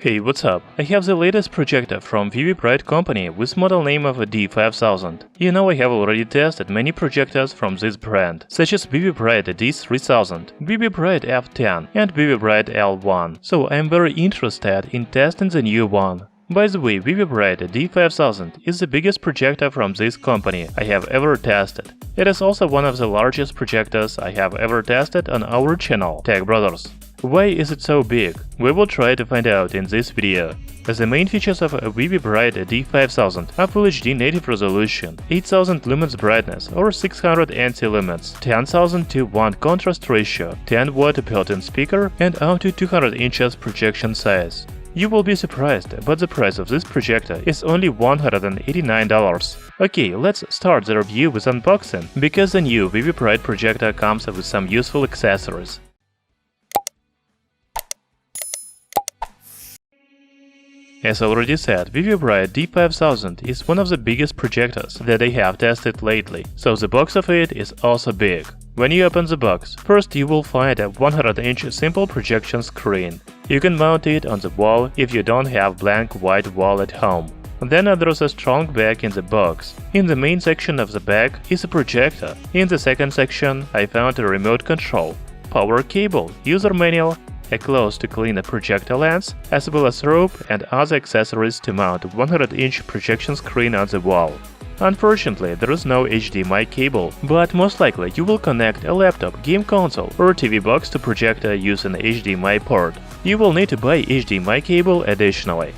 Hey, what's up? I have the latest projector from VIVIBRIGHT company with model name of D5000. You know I have already tested many projectors from this brand, such as VIVIBRIGHT D3000, VIVIBRIGHT F10 and VIVIBRIGHT L1, so I am very interested in testing the new one. By the way, VIVIBRIGHT D5000 is the biggest projector from this company I have ever tested. It is also one of the largest projectors I have ever tested on our channel, Tech Brothers. Why is it so big? We will try to find out in this video. The main features of a VIVIBRIGHT D5000 are Full HD native resolution, 8000 lumens brightness or 600 NC lumens, 10,000:1 contrast ratio, 10-watt built-in speaker, and up to 200 inches projection size. You will be surprised, but the price of this projector is only $189. Okay, let's start the review with unboxing, because the new VIVIBRIGHT projector comes with some useful accessories. As already said, VIVIBRIGHT D5000 is one of the biggest projectors that I have tested lately, so the box of it is also big. When you open the box, first you will find a 100-inch simple projection screen. You can mount it on the wall if you don't have blank white wall at home. Then there is a strong back in the box. In the main section of the back is a projector. In the second section I found a remote control, power cable, user manual, a cloth to clean a projector lens, as well as rope and other accessories to mount a 100-inch projection screen on the wall. Unfortunately, there is no HDMI cable, but most likely you will connect a laptop, game console or TV box to projector using HDMI port. You will need to buy HDMI cable additionally.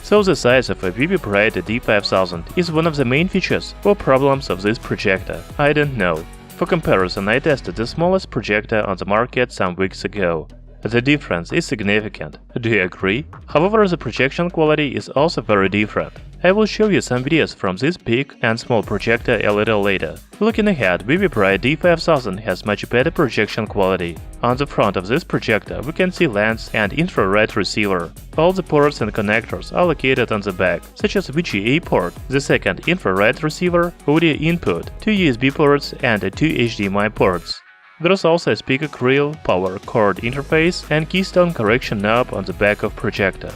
So the size of a VIVIBRIGHT D5000 is one of the main features or problems of this projector? I don't know. For comparison, I tested the smallest projector on the market some weeks ago. The difference is significant. Do you agree? However, the projection quality is also very different. I will show you some videos from this big and small projector a little later. Looking ahead, VIVIBRIGHT D5000 has much better projection quality. On the front of this projector we can see lens and infrared receiver. All the ports and connectors are located on the back, such as VGA port, the second infrared receiver, audio input, 2 USB ports and 2 HDMI ports. There is also a speaker grill, power cord interface and keystone correction knob on the back of projector.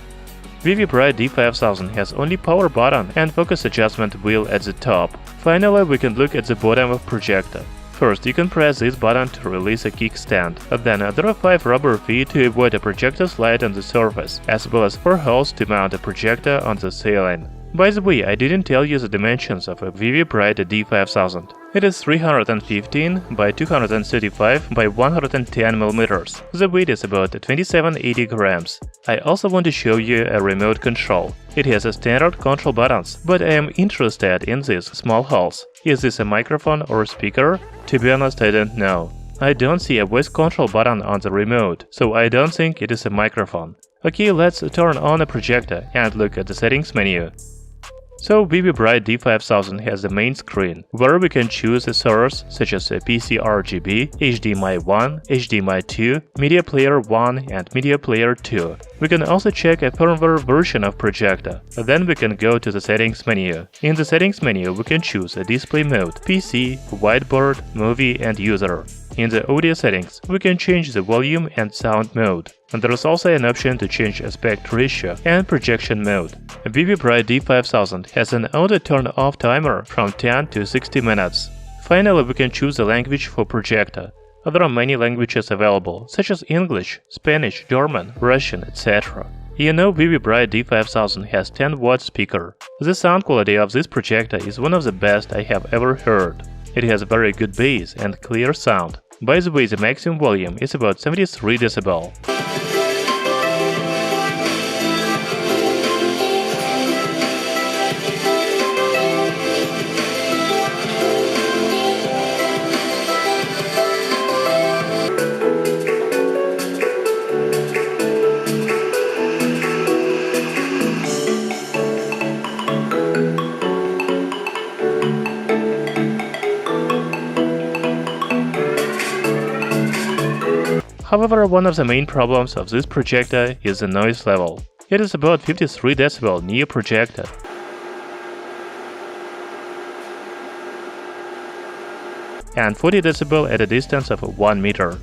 VIVIBRIGHT D5000 has only power button and focus adjustment wheel at the top. Finally, we can look at the bottom of projector. First, you can press this button to release a kickstand. Then there are 5 rubber feet to avoid a projector slide on the surface, as well as 4 holes to mount a projector on the ceiling. By the way, I didn't tell you the dimensions of a VIVIBRIGHT D5000. It is 315 by 235 by 110 mm. The weight is about 2780 grams. I also want to show you a remote control. It has a standard control buttons, but I am interested in these small holes. Is this a microphone or speaker? To be honest, I don't know. I don't see a voice control button on the remote, so I don't think it is a microphone. Okay, let's turn on a projector and look at the settings menu. So VIVIBRIGHT D5000 has the main screen, where we can choose a source such as a PC RGB, HDMI 1, HDMI 2, Media Player 1 and Media Player 2. We can also check a firmware version of projector. Then we can go to the settings menu. In the settings menu we can choose a display mode, PC, whiteboard, movie and user. In the audio settings, we can change the volume and sound mode. And there is also an option to change aspect ratio and projection mode. VIVIBRIGHT D5000 has an auto turn-off timer from 10 to 60 minutes. Finally, we can choose the language for projector. There are many languages available, such as English, Spanish, German, Russian, etc. You know, VIVIBRIGHT D5000 has 10-watt speaker. The sound quality of this projector is one of the best I have ever heard. It has very good bass and clear sound. By the way, the maximum volume is about 73 dB. However, one of the main problems of this projector is the noise level. It is about 53 dB near projector. And 40 dB at a distance of 1 meter.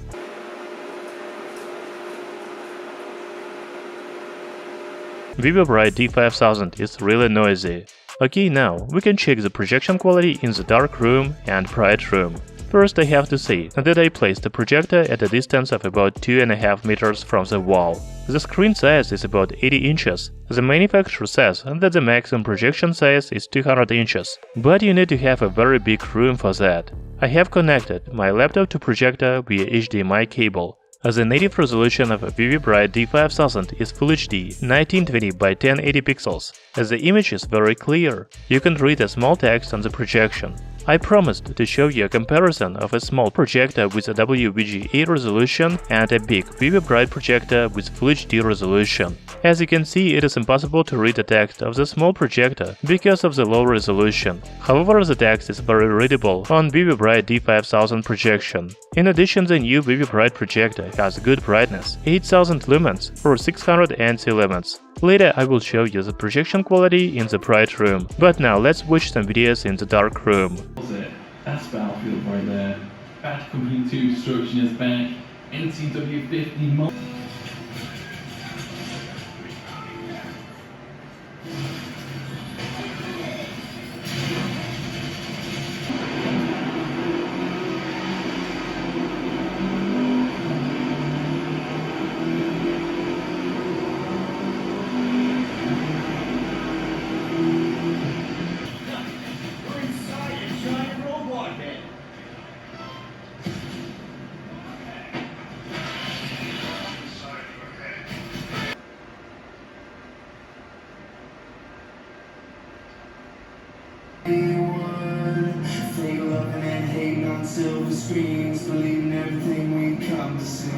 VIVIBRIGHT D5000 is really noisy. Okay, now we can check the projection quality in the dark room and bright room. First, I have to say that I placed the projector at a distance of about 2.5 meters from the wall. The screen size is about 80 inches. The manufacturer says that the maximum projection size is 200 inches, but you need to have a very big room for that. I have connected my laptop to projector via HDMI cable. The native resolution of a VIVIBRIGHT D5000 is Full HD 1920 by 1080 pixels. The image is very clear. You can read a small text on the projection. I promised to show you a comparison of a small projector with a WVGA resolution and a big VIVIBRIGHT projector with Full HD resolution. As you can see, it is impossible to read the text of the small projector because of the low resolution. However, the text is very readable on VIVIBRIGHT D5000 projection. In addition, the new VIVIBRIGHT projector has good brightness, 8000 lumens for 600 NC lumens. Later I will show you the projection quality in the bright room, but now let's watch some videos in the dark room. That's Battlefield right there. Batch Company 2 Destruction is back. NCW50 mode. Silver screens, believing everything we come to see.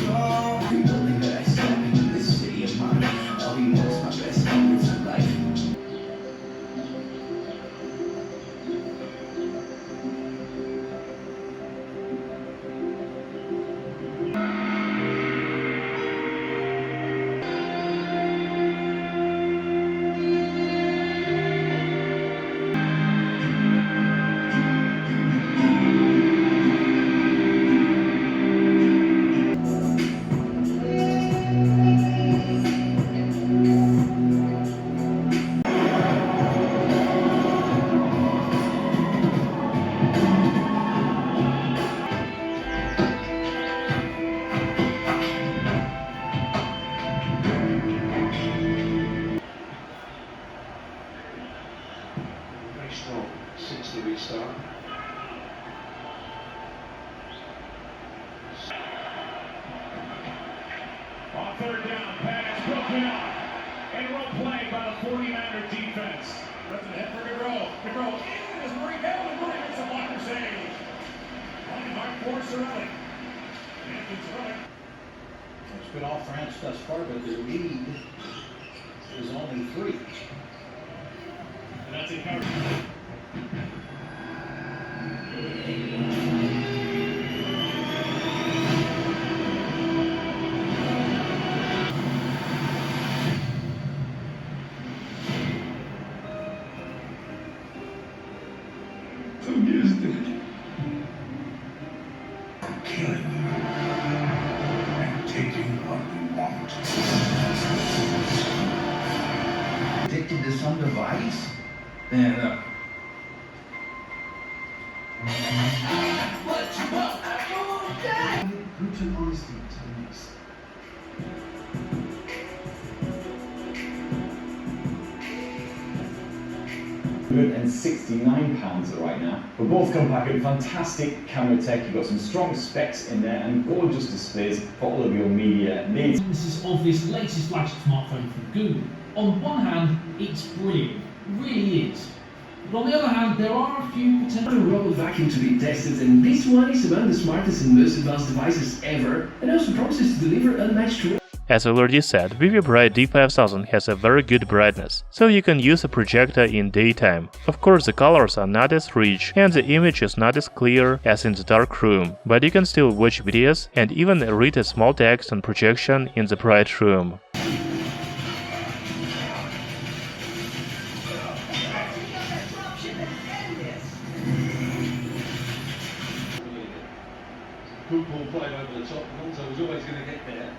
Oh, building that I stand in this city of mine. I'll be most my best moments of life. Strong since the restart. On third down, pass broken up. And well played by the 49er defense. That's an head for Monroe. Monroe in as Murray down, and Murray makes a blocker save. Running hard for Sorelli. And Sorelli. It's been all France thus far, but the lead is only 3. And that's it covered. Used it. Killing and taking what we want. Addicted to some device? Yeah, what you want? I want that! Brutal honesty to the mix. £169 right now. But both come packed with fantastic camera tech. You've got some strong specs in there and gorgeous displays for all of your media needs. This of this latest flagship smartphone from Google. On one hand, it's brilliant, it really is. But on the other hand, there are a few potential robot vacuum to be tested, and this one is among the smartest and most advanced devices ever, and also promises to deliver unmatched. As already said, VIVIBRIGHT D5000 has a very good brightness, so you can use a projector in daytime. Of course, the colors are not as rich and the image is not as clear as in the dark room, but you can still watch videos and even read a small text on projection in the bright room. Good ball played over the top. Alonso was always going to get there.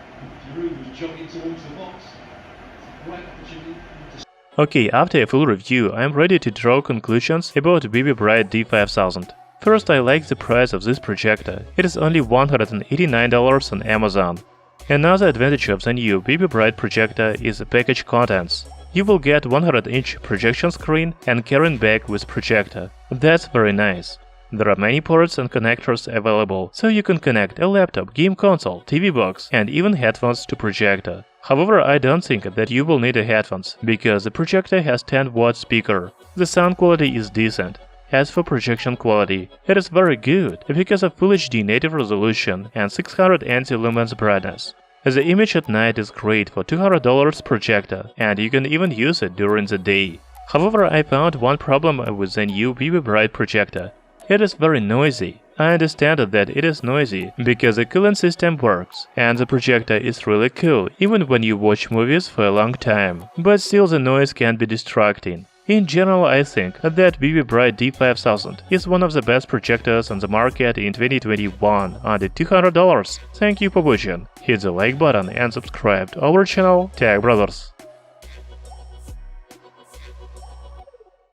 Giroud was jogging towards the box. right opportunity to Okay, after a full review, I am ready to draw conclusions about VIVIBRIGHT D5000. First, I like the price of this projector. It is only $189 on Amazon. Another advantage of the new VIVIBRIGHT projector is the package contents. You will get 100-inch projection screen and carrying bag with projector. That's very nice. There are many ports and connectors available, so you can connect a laptop, game console, TV box, and even headphones to projector. However, I don't think that you will need a headphones, because the projector has 10-watt speaker. The sound quality is decent. As for projection quality, it is very good because of Full HD native resolution and 600 lumens brightness. The image at night is great for $200 projector, and you can even use it during the day. However, I found one problem with the new VIVIBRIGHT projector. It is very noisy. I understand that it is noisy because the cooling system works, and the projector is really cool even when you watch movies for a long time, but still the noise can be distracting. In general, I think that VIVIBRIGHT D5000 is one of the best projectors on the market in 2021 under $200. Thank you for watching. Hit the like button and subscribe to our channel Tech Brothers.